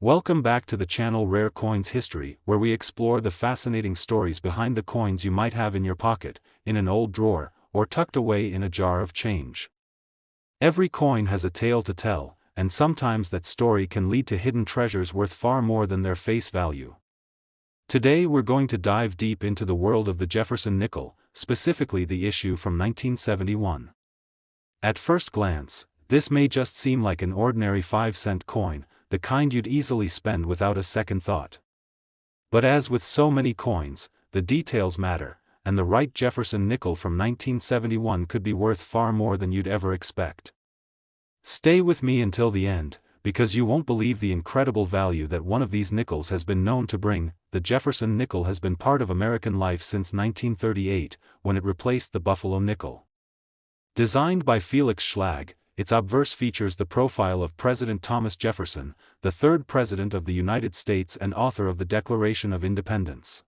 Welcome back to the channel Rare Coins History, where we explore the fascinating stories behind the coins you might have in your pocket, in an old drawer, or tucked away in a jar of change. Every coin has a tale to tell, and sometimes that story can lead to hidden treasures worth far more than their face value. Today we're going to dive deep into the world of the Jefferson nickel, specifically the issue from 1971. At first glance, this may just seem like an ordinary 5-cent coin, the kind you'd easily spend without a second thought. But as with so many coins, the details matter, and the right Jefferson nickel from 1971 could be worth far more than you'd ever expect. Stay with me until the end, because you won't believe the incredible value that one of these nickels has been known to bring. The Jefferson nickel has been part of American life since 1938, when it replaced the Buffalo nickel. Designed by Felix Schlag, its obverse features the profile of President Thomas Jefferson, the third President of the United States and author of the Declaration of Independence.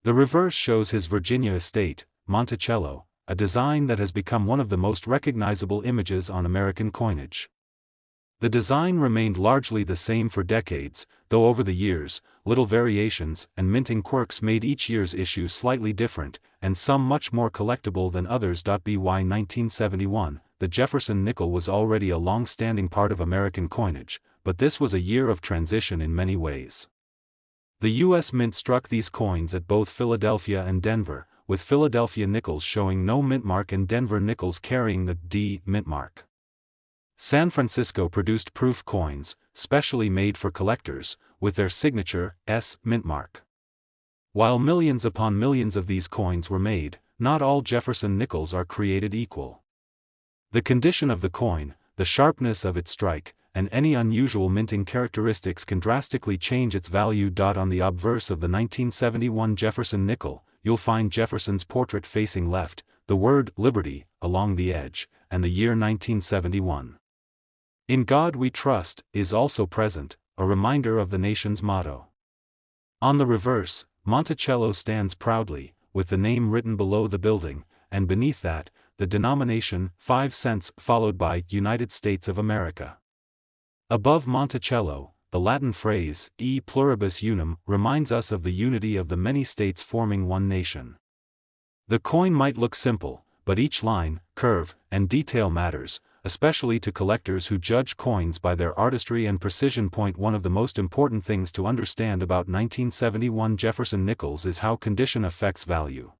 The reverse shows his Virginia estate, Monticello, a design that has become one of the most recognizable images on American coinage. The design remained largely the same for decades, though over the years, little variations and minting quirks made each year's issue slightly different, and some much more collectible than others. By 1971, the Jefferson nickel was already a long-standing part of American coinage, but this was a year of transition in many ways. The U.S. Mint struck these coins at both Philadelphia and Denver, with Philadelphia nickels showing no mint mark and Denver nickels carrying the D mint mark. San Francisco produced proof coins, specially made for collectors, with their signature S mint mark. While millions upon millions of these coins were made, not all Jefferson nickels are created equal. The condition of the coin, the sharpness of its strike, and any unusual minting characteristics can drastically change its value. On the obverse of the 1971 Jefferson nickel, you'll find Jefferson's portrait facing left, the word Liberty along the edge, and the year 1971. In God We Trust is also present, a reminder of the nation's motto. On the reverse, Monticello stands proudly, with the name written below the building, and beneath that, the denomination, 5 cents, followed by United States of America. Above Monticello, the Latin phrase, E pluribus unum, reminds us of the unity of the many states forming one nation. The coin might look simple, but each line, curve, and detail matters, especially to collectors who judge coins by their artistry and precision. One of the most important things to understand about 1971 Jefferson nickels is how condition affects value.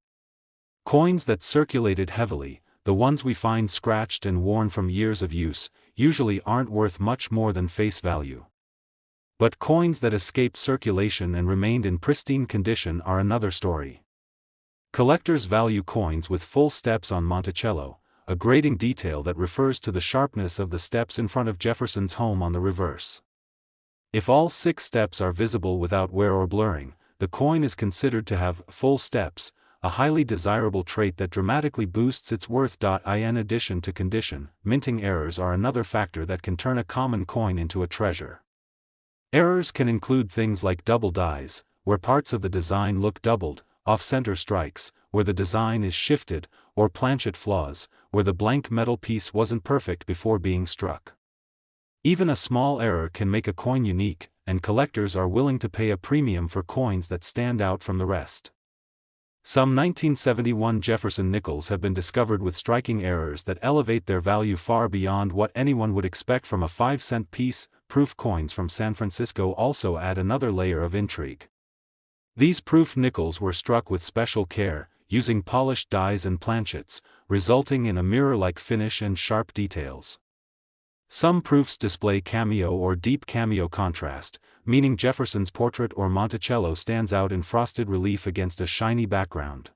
Coins that circulated heavily, the ones we find scratched and worn from years of use, usually aren't worth much more than face value. But coins that escaped circulation and remained in pristine condition are another story. Collectors value coins with full steps on Monticello, a grading detail that refers to the sharpness of the steps in front of Jefferson's home on the reverse. If all 6 steps are visible without wear or blurring, the coin is considered to have full steps, a highly desirable trait that dramatically boosts its worth. In addition to condition, minting errors are another factor that can turn a common coin into a treasure. Errors can include things like double dies, where parts of the design look doubled, off-center strikes, where the design is shifted, or planchet flaws, where the blank metal piece wasn't perfect before being struck. Even a small error can make a coin unique, and collectors are willing to pay a premium for coins that stand out from the rest. Some 1971 Jefferson nickels have been discovered with striking errors that elevate their value far beyond what anyone would expect from a 5-cent piece. Proof coins from San Francisco also add another layer of intrigue. These proof nickels were struck with special care, using polished dies and planchets, resulting in a mirror-like finish and sharp details. Some proofs display cameo or deep cameo contrast, meaning Jefferson's portrait or Monticello stands out in frosted relief against a shiny background.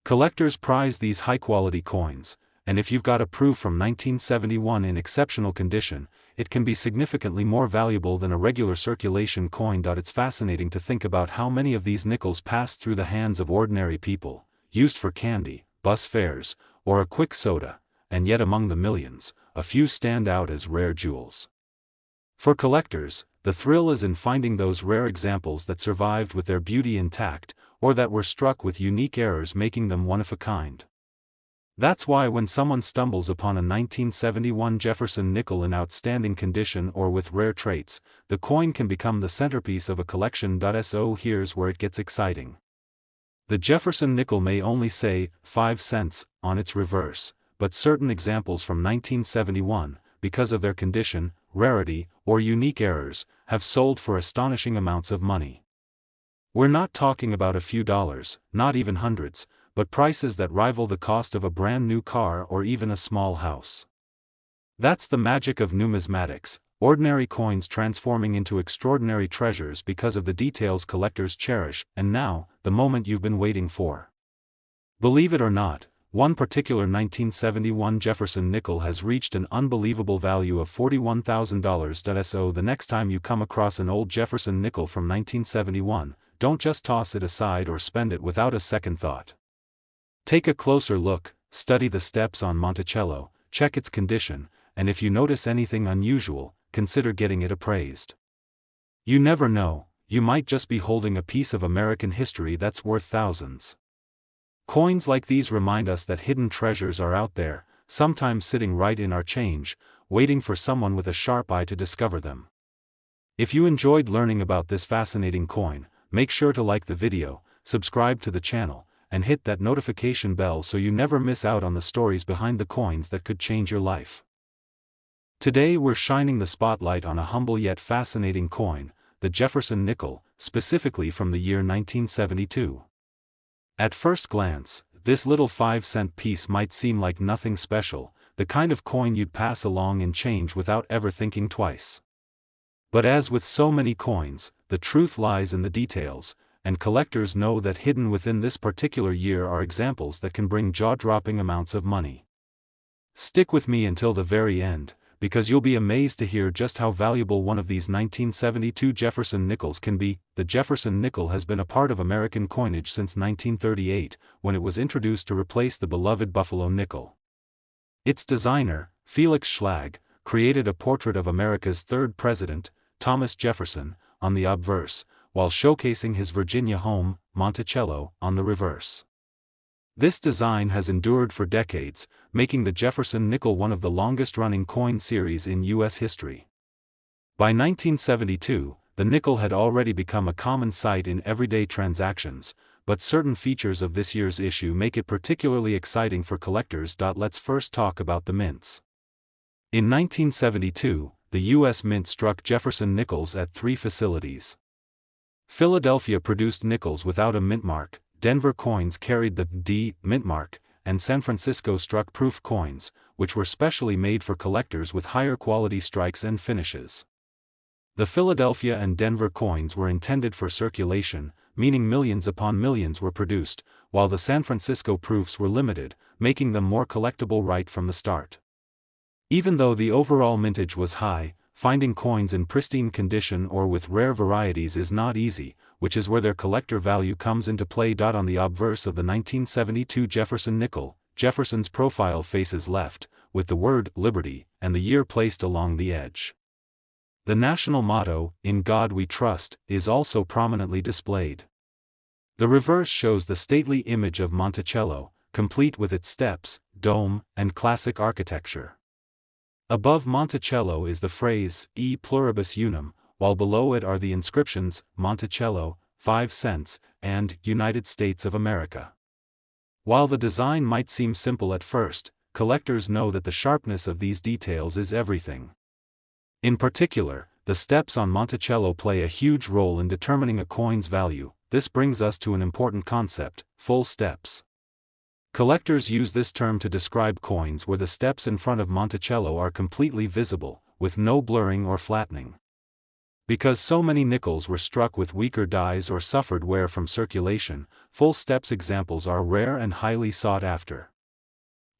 Collectors prize these high-quality coins, and if you've got a proof from 1971 in exceptional condition, it can be significantly more valuable than a regular circulation coin. It's fascinating to think about how many of these nickels passed through the hands of ordinary people, used for candy, bus fares, or a quick soda, and yet among the millions, a few stand out as rare jewels. For collectors, the thrill is in finding those rare examples that survived with their beauty intact, or that were struck with unique errors making them one of a kind. That's why when someone stumbles upon a 1971 Jefferson nickel in outstanding condition or with rare traits, the coin can become the centerpiece of a collection. So here's where it gets exciting. The Jefferson nickel may only say 5 cents on its reverse, but certain examples from 1971, because of their condition, rarity, or unique errors, have sold for astonishing amounts of money. We're not talking about a few dollars, not even hundreds, but prices that rival the cost of a brand new car or even a small house. That's the magic of numismatics, ordinary coins transforming into extraordinary treasures because of the details collectors cherish. And now, the moment you've been waiting for. Believe it or not, one particular 1971 Jefferson nickel has reached an unbelievable value of $41,000. So the next time you come across an old Jefferson nickel from 1971, don't just toss it aside or spend it without a second thought. Take a closer look, study the steps on Monticello, check its condition, and if you notice anything unusual, consider getting it appraised. You never know, you might just be holding a piece of American history that's worth thousands. Coins like these remind us that hidden treasures are out there, sometimes sitting right in our change, waiting for someone with a sharp eye to discover them. If you enjoyed learning about this fascinating coin, make sure to like the video, subscribe to the channel, and hit that notification bell so you never miss out on the stories behind the coins that could change your life. Today we're shining the spotlight on a humble yet fascinating coin, the Jefferson nickel, specifically from the year 1972. At first glance, this little 5-cent piece might seem like nothing special, the kind of coin you'd pass along in change without ever thinking twice. But as with so many coins, the truth lies in the details, and collectors know that hidden within this particular year are examples that can bring jaw-dropping amounts of money. Stick with me until the very end, because you'll be amazed to hear just how valuable one of these 1972 Jefferson nickels can be. The Jefferson nickel has been a part of American coinage since 1938, when it was introduced to replace the beloved Buffalo nickel. Its designer, Felix Schlag, created a portrait of America's third president, Thomas Jefferson, on the obverse, while showcasing his Virginia home, Monticello, on the reverse. This design has endured for decades, making the Jefferson nickel one of the longest-running coin series in U.S. history. By 1972, the nickel had already become a common sight in everyday transactions, but certain features of this year's issue make it particularly exciting for collectors. Let's first talk about the mints. In 1972, the U.S. Mint struck Jefferson nickels at 3 facilities. Philadelphia produced nickels without a mint mark, Denver coins carried the D mint mark, and San Francisco struck proof coins, which were specially made for collectors with higher quality strikes and finishes. The Philadelphia and Denver coins were intended for circulation, meaning millions upon millions were produced, while the San Francisco proofs were limited, making them more collectible right from the start. Even though the overall mintage was high, finding coins in pristine condition or with rare varieties is not easy, which is where their collector value comes into play. On the obverse of the 1972 Jefferson nickel, Jefferson's profile faces left, with the word Liberty and the year placed along the edge. The national motto, "In God We Trust," is also prominently displayed. The reverse shows the stately image of Monticello, complete with its steps, dome, and classic architecture. Above Monticello is the phrase, E pluribus unum, while below it are the inscriptions, Monticello, 5 cents, and United States of America. While the design might seem simple at first, collectors know that the sharpness of these details is everything. In particular, the steps on Monticello play a huge role in determining a coin's value. This brings us to an important concept, full steps. Collectors use this term to describe coins where the steps in front of Monticello are completely visible, with no blurring or flattening. Because so many nickels were struck with weaker dies or suffered wear from circulation, full steps examples are rare and highly sought after.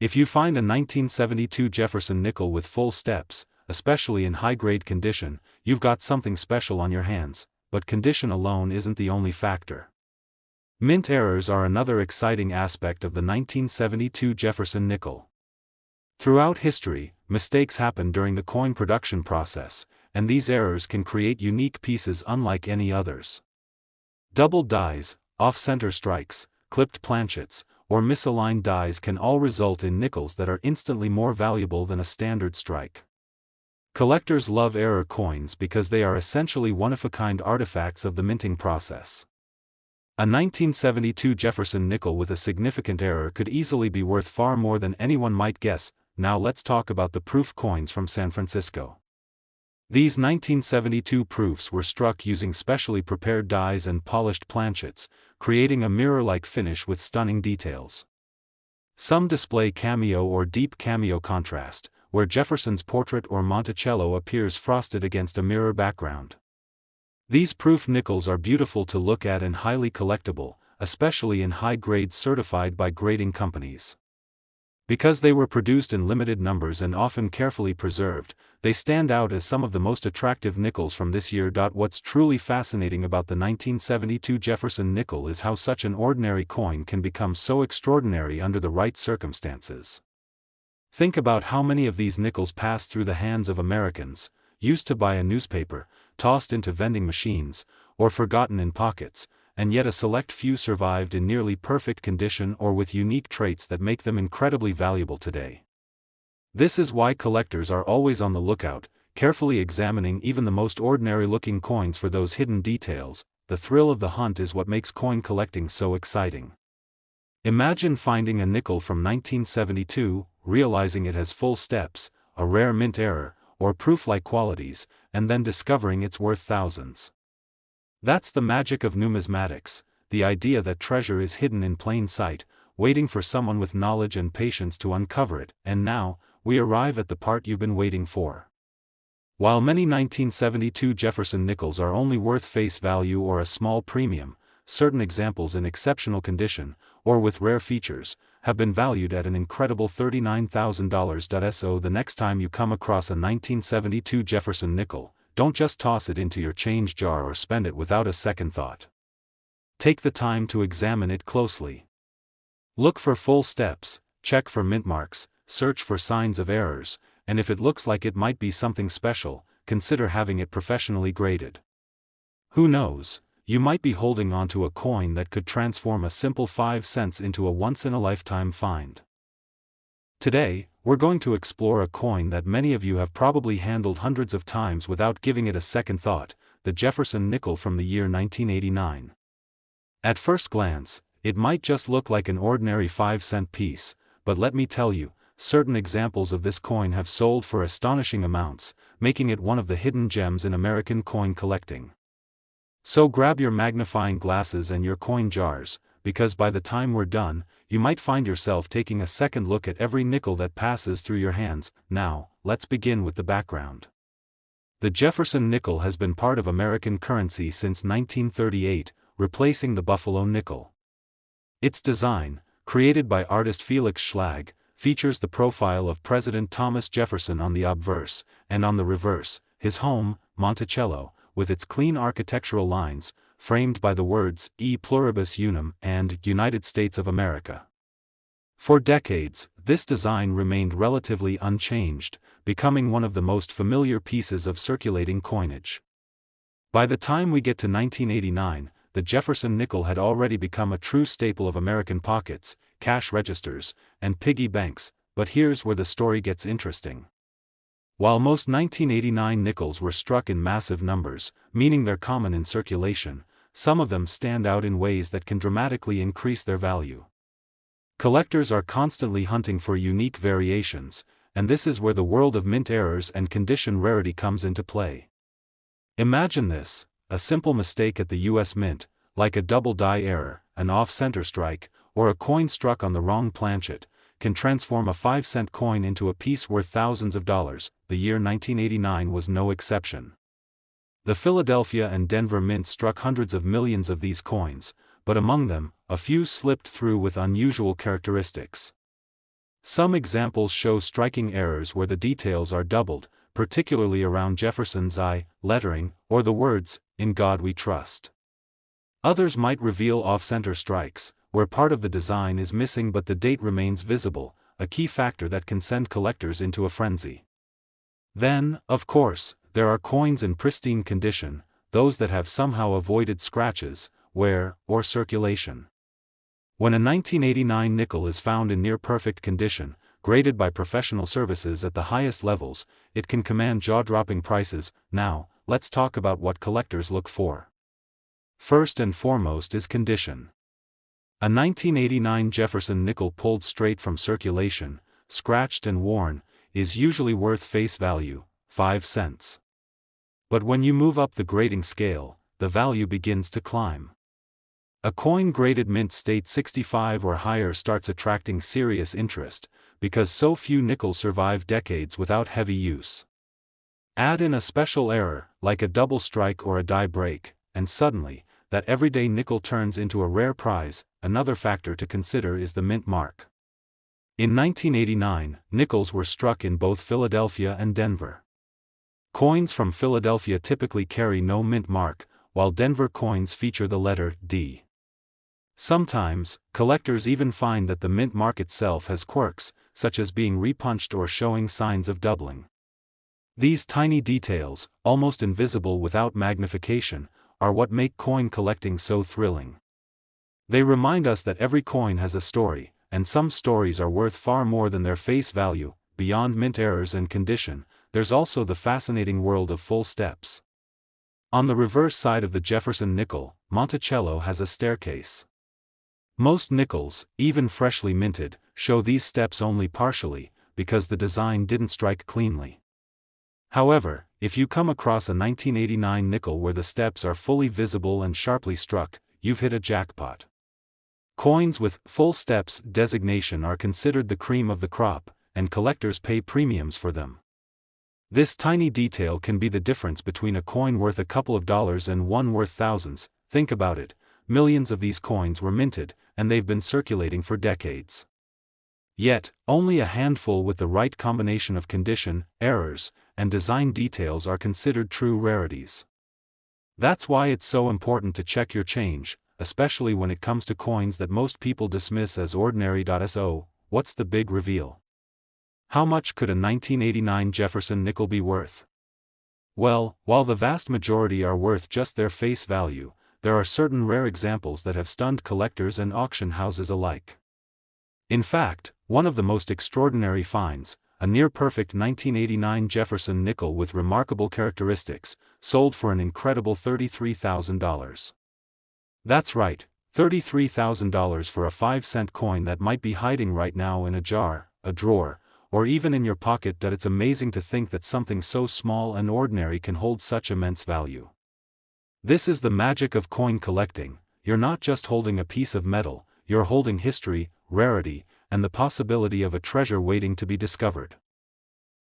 If you find a 1972 Jefferson nickel with full steps, especially in high-grade condition, you've got something special on your hands, but condition alone isn't the only factor. Mint errors are another exciting aspect of the 1972 Jefferson nickel. Throughout history, mistakes happen during the coin production process, and these errors can create unique pieces unlike any others. Doubled dies, off-center strikes, clipped planchets, or misaligned dies can all result in nickels that are instantly more valuable than a standard strike. Collectors love error coins because they are essentially one-of-a-kind artifacts of the minting process. A 1972 Jefferson nickel with a significant error could easily be worth far more than anyone might guess. Now let's talk about the proof coins from San Francisco. These 1972 proofs were struck using specially prepared dies and polished planchets, creating a mirror-like finish with stunning details. Some display cameo or deep cameo contrast, where Jefferson's portrait or Monticello appears frosted against a mirror background. These proof nickels are beautiful to look at and highly collectible, especially in high grades certified by grading companies. Because they were produced in limited numbers and often carefully preserved, they stand out as some of the most attractive nickels from this year. What's truly fascinating about the 1972 Jefferson nickel is how such an ordinary coin can become so extraordinary under the right circumstances. Think about how many of these nickels passed through the hands of Americans, used to buy a newspaper, tossed into vending machines, or forgotten in pockets, and yet a select few survived in nearly perfect condition or with unique traits that make them incredibly valuable today. This is why collectors are always on the lookout, carefully examining even the most ordinary-looking coins for those hidden details. The thrill of the hunt is what makes coin collecting so exciting. Imagine finding a nickel from 1972, realizing it has full steps, a rare mint error, or proof-like qualities, and then discovering it's worth thousands. That's the magic of numismatics, the idea that treasure is hidden in plain sight, waiting for someone with knowledge and patience to uncover it. And now, we arrive at the part you've been waiting for. While many 1972 Jefferson nickels are only worth face value or a small premium, certain examples in exceptional condition, or with rare features, have been valued at an incredible $39,000. So the next time you come across a 1972 Jefferson nickel, don't just toss it into your change jar or spend it without a second thought. Take the time to examine it closely. Look for full steps, check for mint marks, search for signs of errors, and if it looks like it might be something special, consider having it professionally graded. Who knows? You might be holding onto a coin that could transform a simple 5 cents into a once-in-a-lifetime find. Today, we're going to explore a coin that many of you have probably handled hundreds of times without giving it a second thought, the Jefferson nickel from the year 1989. At first glance, it might just look like an ordinary 5-cent piece, but let me tell you, certain examples of this coin have sold for astonishing amounts, making it one of the hidden gems in American coin collecting. So grab your magnifying glasses and your coin jars, because by the time we're done, you might find yourself taking a second look at every nickel that passes through your hands. Now, let's begin with the background. The Jefferson nickel has been part of American currency since 1938, replacing the Buffalo nickel. Its design, created by artist Felix Schlag, features the profile of President Thomas Jefferson on the obverse, and on the reverse, his home, Monticello, with its clean architectural lines, framed by the words E Pluribus Unum and United States of America. For decades, this design remained relatively unchanged, becoming one of the most familiar pieces of circulating coinage. By the time we get to 1989, the Jefferson nickel had already become a true staple of American pockets, cash registers, and piggy banks. But here's where the story gets interesting. While most 1989 nickels were struck in massive numbers, meaning they're common in circulation, some of them stand out in ways that can dramatically increase their value. Collectors are constantly hunting for unique variations, and this is where the world of mint errors and condition rarity comes into play. Imagine this: a simple mistake at the US Mint, like a double die error, an off-center strike, or a coin struck on the wrong planchet, can transform a 5-cent coin into a piece worth thousands of dollars. The year 1989 was no exception. The Philadelphia and Denver mints struck hundreds of millions of these coins, but among them, a few slipped through with unusual characteristics. Some examples show striking errors where the details are doubled, particularly around Jefferson's I lettering, or the words, "In God We Trust." Others might reveal off-center strikes, where part of the design is missing but the date remains visible, a key factor that can send collectors into a frenzy. Then, of course, there are coins in pristine condition, those that have somehow avoided scratches, wear, or circulation. When a 1989 nickel is found in near-perfect condition, graded by professional services at the highest levels, it can command jaw-dropping prices. Now, let's talk about what collectors look for. First and foremost is condition. A 1989 Jefferson nickel pulled straight from circulation, scratched and worn, is usually worth face value, 5 cents. But when you move up the grading scale, the value begins to climb. A coin graded mint state 65 or higher starts attracting serious interest, because so few nickels survive decades without heavy use. Add in a special error, like a double strike or a die break, and suddenly, that everyday nickel turns into a rare prize. Another factor to consider is the mint mark. In 1989, nickels were struck in both Philadelphia and Denver. Coins from Philadelphia typically carry no mint mark, while Denver coins feature the letter D. Sometimes, collectors even find that the mint mark itself has quirks, such as being repunched or showing signs of doubling. These tiny details, almost invisible without magnification, are what make coin collecting so thrilling. They remind us that every coin has a story, and some stories are worth far more than their face value. Beyond mint errors and condition, there's also the fascinating world of full steps. On the reverse side of the Jefferson nickel, Monticello has a staircase. Most nickels, even freshly minted, show these steps only partially, because the design didn't strike cleanly. However, if you come across a 1989 nickel where the steps are fully visible and sharply struck, you've hit a jackpot. Coins with full steps designation are considered the cream of the crop, and collectors pay premiums for them. This tiny detail can be the difference between a coin worth a couple of dollars and one worth thousands. Think about it, millions of these coins were minted, and they've been circulating for decades. Yet, only a handful with the right combination of condition, errors, and design details are considered true rarities. That's why it's so important to check your change, especially when it comes to coins that most people dismiss as ordinary. So, what's the big reveal? How much could a 1989 Jefferson nickel be worth? Well, while the vast majority are worth just their face value, there are certain rare examples that have stunned collectors and auction houses alike. In fact, one of the most extraordinary finds, a near-perfect 1989 Jefferson nickel with remarkable characteristics, sold for an incredible $33,000. That's right, $33,000 for a 5-cent coin that might be hiding right now in a jar, a drawer, or even in your pocket. It's amazing to think that something so small and ordinary can hold such immense value. This is the magic of coin collecting. You're not just holding a piece of metal, you're holding history, rarity, and the possibility of a treasure waiting to be discovered.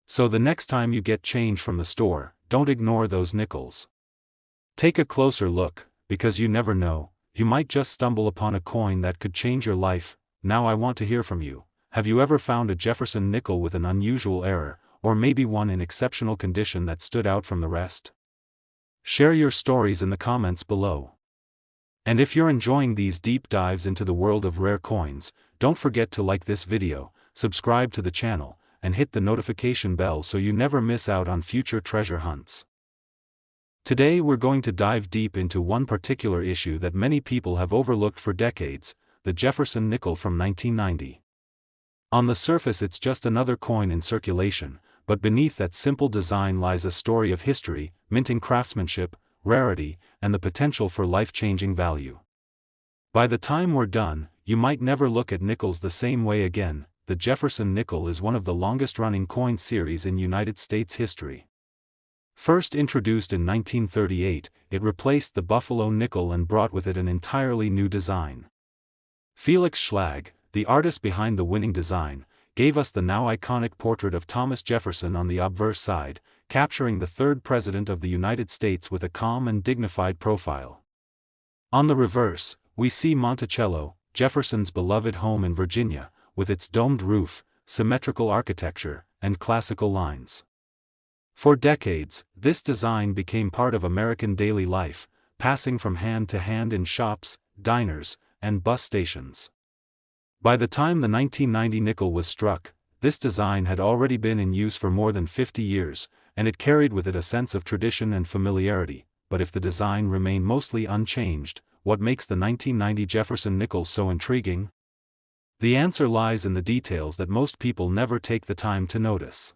So the next time you get change from the store, don't ignore those nickels. Take a closer look, because you never know, you might just stumble upon a coin that could change your life. Now I want to hear from you. Have you ever found a Jefferson nickel with an unusual error, or maybe one in exceptional condition that stood out from the rest? Share your stories in the comments below. And if you're enjoying these deep dives into the world of rare coins, don't forget to like this video, subscribe to the channel, and hit the notification bell so you never miss out on future treasure hunts. Today we're going to dive deep into one particular issue that many people have overlooked for decades, the Jefferson nickel from 1990. On the surface it's just another coin in circulation, but beneath that simple design lies a story of history, minting craftsmanship, rarity, and the potential for life-changing value. By the time we're done, you might never look at nickels the same way again. The Jefferson nickel is one of the longest-running coin series in United States history. First introduced in 1938, it replaced the Buffalo nickel and brought with it an entirely new design. Felix Schlag, the artist behind the winning design, gave us the now iconic portrait of Thomas Jefferson on the obverse side, capturing the third president of the United States with a calm and dignified profile. On the reverse, we see Monticello, Jefferson's beloved home in Virginia, with its domed roof, symmetrical architecture, and classical lines. For decades, this design became part of American daily life, passing from hand to hand in shops, diners, and bus stations. By the time the 1990 nickel was struck, this design had already been in use for more than 50 years, and it carried with it a sense of tradition and familiarity. But if the design remained mostly unchanged, what makes the 1990 Jefferson Nickels so intriguing? The answer lies in the details that most people never take the time to notice.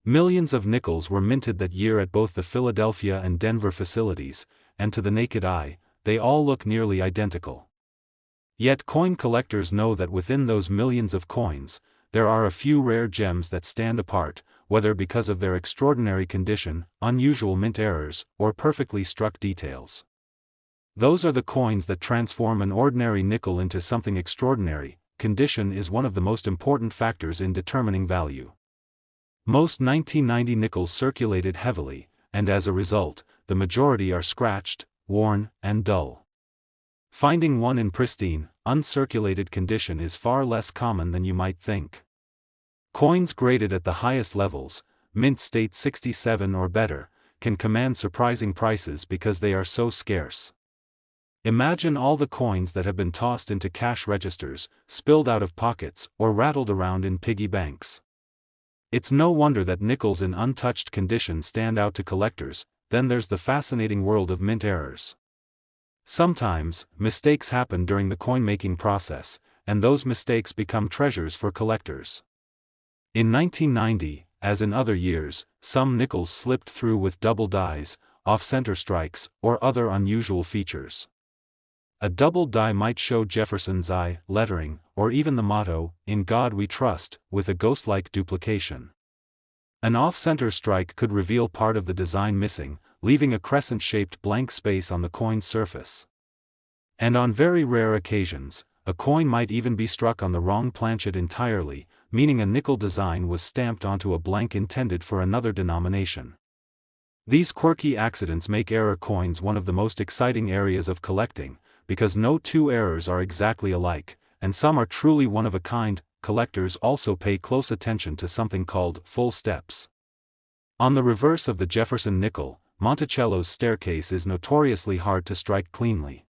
Millions of nickels were minted that year at both the Philadelphia and Denver facilities, and to the naked eye, they all look nearly identical. Yet coin collectors know that within those millions of coins, there are a few rare gems that stand apart, whether because of their extraordinary condition, unusual mint errors, or perfectly struck details. Those are the coins that transform an ordinary nickel into something extraordinary. Condition is one of the most important factors in determining value. Most 1990 nickels circulated heavily, and as a result, the majority are scratched, worn, and dull. Finding one in pristine, uncirculated condition is far less common than you might think. Coins graded at the highest levels, mint state 67 or better, can command surprising prices because they are so scarce. Imagine all the coins that have been tossed into cash registers, spilled out of pockets, or rattled around in piggy banks. It's no wonder that nickels in untouched condition stand out to collectors. Then there's the fascinating world of mint errors. Sometimes, mistakes happen during the coin-making process, and those mistakes become treasures for collectors. In 1990, as in other years, some nickels slipped through with double dies, off-center strikes, or other unusual features. A double die might show Jefferson's I lettering, or even the motto, "In God We Trust," with a ghost-like duplication. An off-center strike could reveal part of the design missing, leaving a crescent-shaped blank space on the coin's surface. And on very rare occasions, a coin might even be struck on the wrong planchet entirely, meaning a nickel design was stamped onto a blank intended for another denomination. These quirky accidents make error coins one of the most exciting areas of collecting, because no two errors are exactly alike, and some are truly one of a kind. Collectors also pay close attention to something called full steps. On the reverse of the Jefferson nickel, Monticello's staircase is notoriously hard to strike cleanly.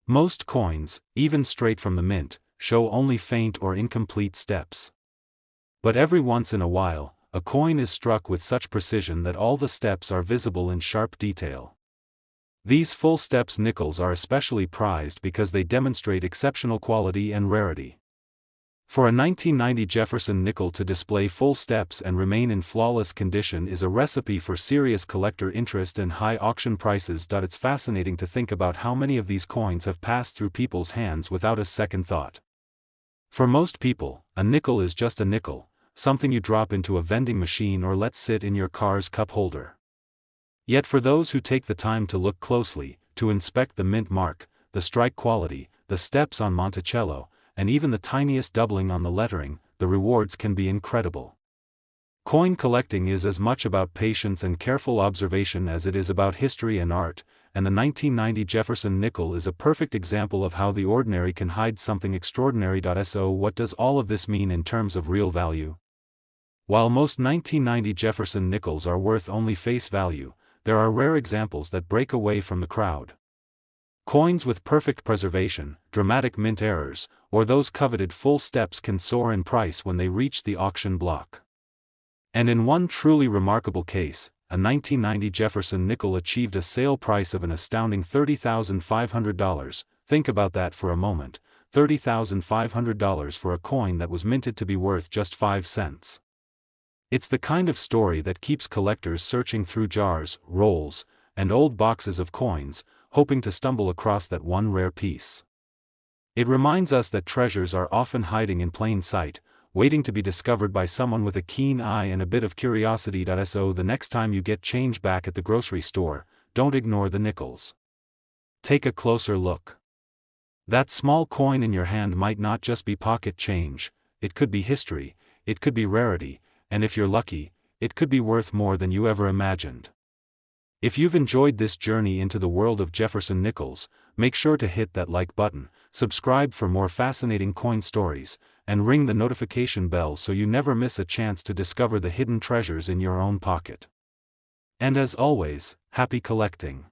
Most coins, even straight from the mint, show only faint or incomplete steps. But every once in a while, a coin is struck with such precision that all the steps are visible in sharp detail. These full steps nickels are especially prized because they demonstrate exceptional quality and rarity. For a 1990 Jefferson nickel to display full steps and remain in flawless condition is a recipe for serious collector interest and high auction prices. It's fascinating to think about how many of these coins have passed through people's hands without a second thought. For most people, a nickel is just a nickel, something you drop into a vending machine or let sit in your car's cup holder. Yet for those who take the time to look closely, to inspect the mint mark, the strike quality, the steps on Monticello, and even the tiniest doubling on the lettering, the rewards can be incredible. Coin collecting is as much about patience and careful observation as it is about history and art, and the 1990 Jefferson nickel is a perfect example of how the ordinary can hide something extraordinary. So what does all of this mean in terms of real value? While most 1990 Jefferson nickels are worth only face value, there are rare examples that break away from the crowd. Coins with perfect preservation, dramatic mint errors, or those coveted full steps can soar in price when they reach the auction block. And in one truly remarkable case, a 1990 Jefferson nickel achieved a sale price of an astounding $30,500. Think about that for a moment, $30,500 for a coin that was minted to be worth just 5 cents. It's the kind of story that keeps collectors searching through jars, rolls, and old boxes of coins, hoping to stumble across that one rare piece. It reminds us that treasures are often hiding in plain sight, waiting to be discovered by someone with a keen eye and a bit of curiosity. So the next time you get change back at the grocery store, don't ignore the nickels. Take a closer look. That small coin in your hand might not just be pocket change, it could be history, it could be rarity, and if you're lucky, it could be worth more than you ever imagined. If you've enjoyed this journey into the world of Jefferson nickels, make sure to hit that like button, subscribe for more fascinating coin stories, and ring the notification bell so you never miss a chance to discover the hidden treasures in your own pocket. And as always, happy collecting.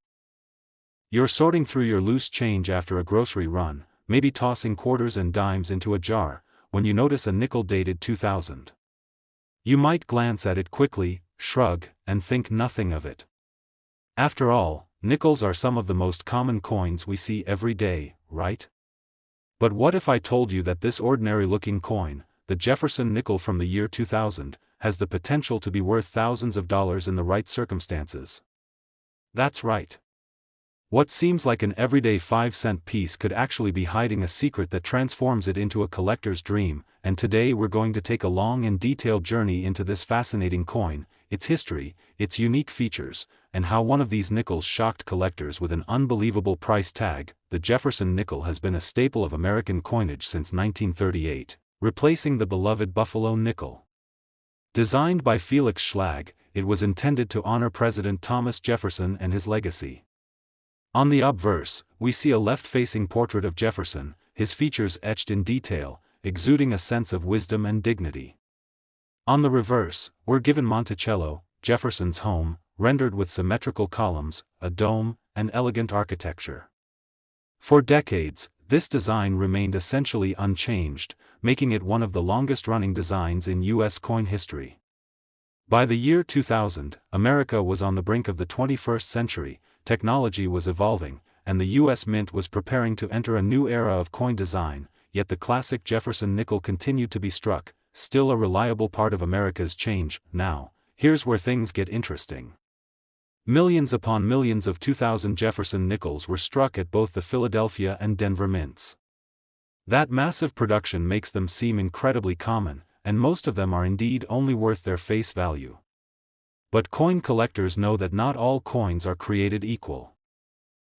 You're sorting through your loose change after a grocery run, maybe tossing quarters and dimes into a jar, when you notice a nickel dated 2000. You might glance at it quickly, shrug, and think nothing of it. After all, Nickels are some of the most common coins we see every day, right? But what if I told you that this ordinary-looking coin, the Jefferson nickel from the year 2000, has the potential to be worth thousands of dollars in the right circumstances? That's right. What seems like an everyday 5-cent piece could actually be hiding a secret that transforms it into a collector's dream, and today we're going to take a long and detailed journey into this fascinating coin, its history, its unique features, and how one of these nickels shocked collectors with an unbelievable price tag. The Jefferson nickel has been a staple of American coinage since 1938, replacing the beloved Buffalo nickel. Designed by Felix Schlag, it was intended to honor President Thomas Jefferson and his legacy. On the obverse, we see a left-facing portrait of Jefferson, his features etched in detail, exuding a sense of wisdom and dignity. On the reverse, we're given Monticello, Jefferson's home, rendered with symmetrical columns, a dome, and elegant architecture. For decades, this design remained essentially unchanged, making it one of the longest-running designs in U.S. coin history. By the year 2000, America was on the brink of the 21st century, technology was evolving, and the U.S. Mint was preparing to enter a new era of coin design, yet the classic Jefferson nickel continued to be struck, still a reliable part of America's change. Now, here's where things get interesting. Millions upon millions of 2000 Jefferson nickels were struck at both the Philadelphia and Denver mints. That massive production makes them seem incredibly common, and most of them are indeed only worth their face value. But coin collectors know that not all coins are created equal.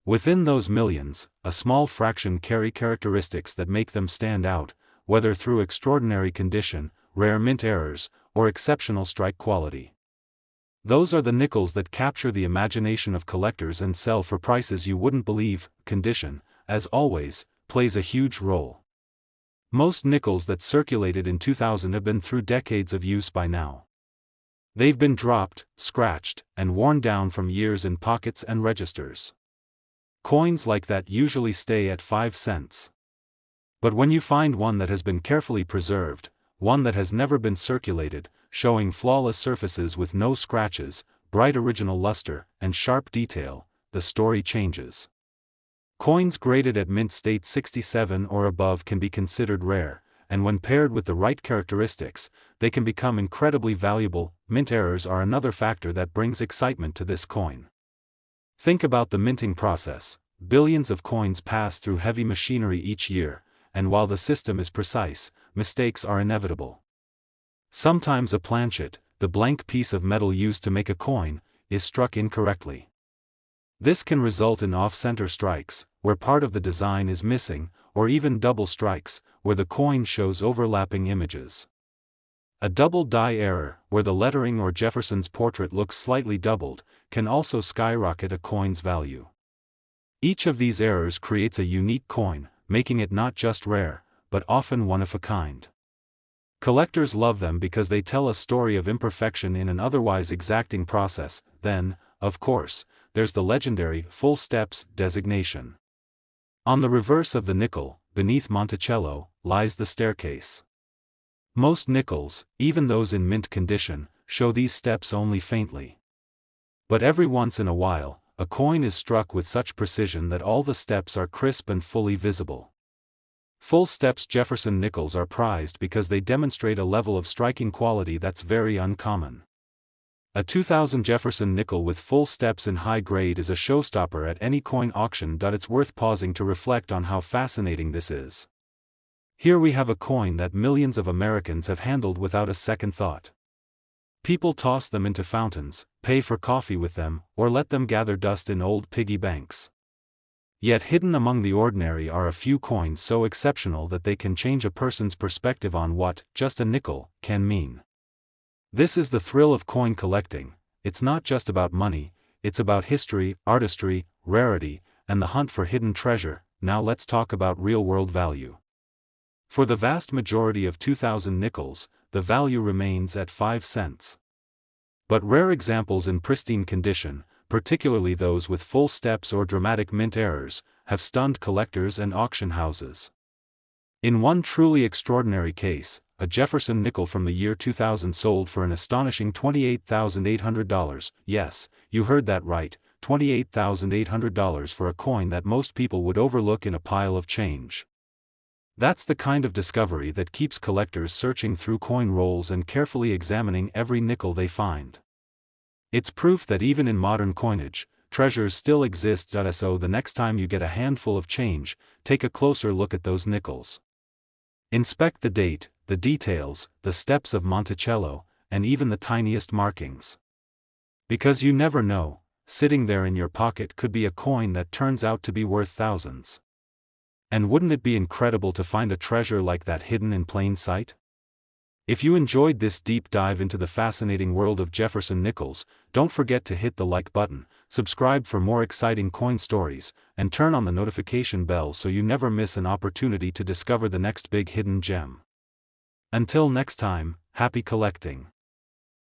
Within those millions, a small fraction carry characteristics that make them stand out, whether through extraordinary condition, rare mint errors, or exceptional strike quality. Those are the nickels that capture the imagination of collectors and sell for prices you wouldn't believe. Condition, as always, plays a huge role. Most nickels that circulated in 2000 have been through decades of use by now. They've been dropped, scratched, and worn down from years in pockets and registers. Coins like that usually stay at 5 cents. But when you find one that has been carefully preserved, one that has never been circulated, showing flawless surfaces with no scratches, bright original luster, and sharp detail, the story changes. Coins graded at mint state 67 or above can be considered rare, and when paired with the right characteristics, they can become incredibly valuable. Mint errors are another factor that brings excitement to this coin. Think about the minting process. Billions of coins pass through heavy machinery each year, and while the system is precise, mistakes are inevitable. Sometimes a planchet, the blank piece of metal used to make a coin, is struck incorrectly. This can result in off-center strikes, where part of the design is missing, or even double strikes, where the coin shows overlapping images. A double die error, where the lettering or Jefferson's portrait looks slightly doubled, can also skyrocket a coin's value. Each of these errors creates a unique coin, making it not just rare, but often one of a kind. Collectors love them because they tell a story of imperfection in an otherwise exacting process. Then, of course, there's the legendary full steps designation. On the reverse of the nickel, beneath Monticello, lies the staircase. Most nickels, even those in mint condition, show these steps only faintly. But every once in a while, a coin is struck with such precision that all the steps are crisp and fully visible. Full steps Jefferson nickels are prized because they demonstrate a level of striking quality that's very uncommon. A 2000 Jefferson nickel with full steps in high grade is a showstopper at any coin auction. It's worth pausing to reflect on how fascinating this is. Here we have a coin that millions of Americans have handled without a second thought. People toss them into fountains, pay for coffee with them, or let them gather dust in old piggy banks. Yet hidden among the ordinary are a few coins so exceptional that they can change a person's perspective on what just a nickel can mean. This is the thrill of coin collecting. It's not just about money, it's about history, artistry, rarity, and the hunt for hidden treasure. Now let's talk about real-world value. For the vast majority of 2000 nickels, the value remains at 5 cents. But rare examples in pristine condition, particularly those with full steps or dramatic mint errors, have stunned collectors and auction houses. In one truly extraordinary case, a Jefferson nickel from the year 2000 sold for an astonishing $28,800. Yes, you heard that right, $28,800 for a coin that most people would overlook in a pile of change. That's the kind of discovery that keeps collectors searching through coin rolls and carefully examining every nickel they find. It's proof that even in modern coinage, treasures still exist. So the next time you get a handful of change, take a closer look at those nickels. Inspect the date, the details, the steps of Monticello, and even the tiniest markings. Because you never know, sitting there in your pocket could be a coin that turns out to be worth thousands. And wouldn't it be incredible to find a treasure like that hidden in plain sight? If you enjoyed this deep dive into the fascinating world of Jefferson Nickels, don't forget to hit the like button, subscribe for more exciting coin stories, and turn on the notification bell so you never miss an opportunity to discover the next big hidden gem. Until next time, happy collecting.